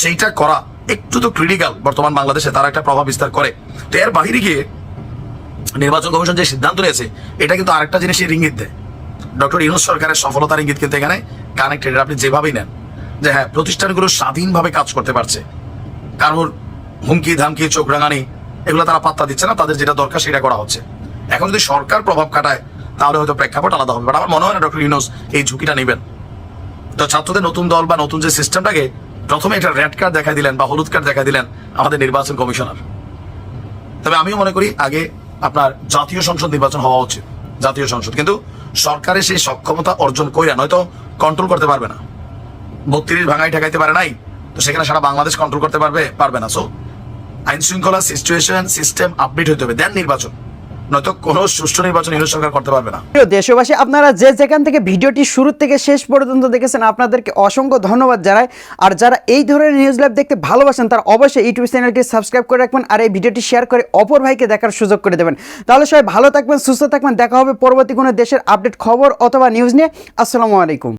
সেইটা করা একটু তো ক্রিটিক্যাল বর্তমান বাংলাদেশে, তারা একটা প্রভাব বিস্তার করে। তো এর বাইরে গিয়ে নির্বাচন কমিশন যে সিদ্ধান্ত নিয়েছে এটা কিন্তু আরেকটা জিনিসের ইঙ্গিত দেয়। ডক্টর ইউনূস সরকারের সফলতার ইঙ্গিত কিন্তু এখানে কানেক্টেড। আপনি যেভাবেই নেন যে হ্যাঁ, প্রতিষ্ঠানগুলো স্বাধীনভাবে কাজ করতে পারছে, কারোর হুমকি ধামকি চোখ রাঙানি এগুলো তারা পাত্তা দিচ্ছে না, তাদের যেটা দরকার সেটা করা হচ্ছে। এখন যদি সরকার প্রভাব খাটায় তাহলে হয়তো প্রেক্ষাপট আলাদা হবে, বাট আমার মনে হয় না ডক্টর ইউনূস এই ঝুঁকিটা নেবেন। তো ছাত্রদের নতুন দল বা নতুন যে সিস্টেমটাকে প্রথমে একটা রেড কার্ড দেখা দিলেন বা হলুদ কার্ড দেখা দিলেন আমাদের নির্বাচন কমিশনার। তবে আমিও মনে করি আগে আপনার জাতীয় সংসদ নির্বাচন হওয়া উচিত, জাতীয় সংসদ। কিন্তু সরকারের সেই সক্ষমতা অর্জন কইরা নয়তো কন্ট্রোল করতে পারবে না। 32 ভাঙাই ঠেকাইতে পারে নাই, তো সেখানে সারা বাংলাদেশ কন্ট্রোল করতে পারবে না। সো আইন শৃঙ্খলা সিচুয়েশন সিস্টেম আপডেট হতে হবে, দেন নির্বাচন, নয়তো কোনো সুষ্ঠু নির্বাচন ইউনূস সরকার করতে পারবে না। প্রিয় দেশবাসী, আপনারা যে যেখান থেকে ভিডিওটি শুরু থেকে শেষ পর্যন্ত দেখেছেন আপনাদেরকে অসংখ্য ধন্যবাদ জানাই। আর যারা এই ধরনের নিউজ লাইভ দেখতে ভালোবাসেন তারা অবশ্যই ইউটিউব চ্যানেলটি সাবস্ক্রাইব করে রাখবেন আর এই ভিডিওটি শেয়ার করে অপর ভাইকে দেখার সুযোগ করে দেবেন। তাহলে সবাই ভালো থাকবেন, সুস্থ থাকবেন। দেখা হবে পরবর্তী কোনো দেশের আপডেট খবর অথবা নিউজ নিয়ে। আসসালামু আলাইকুম।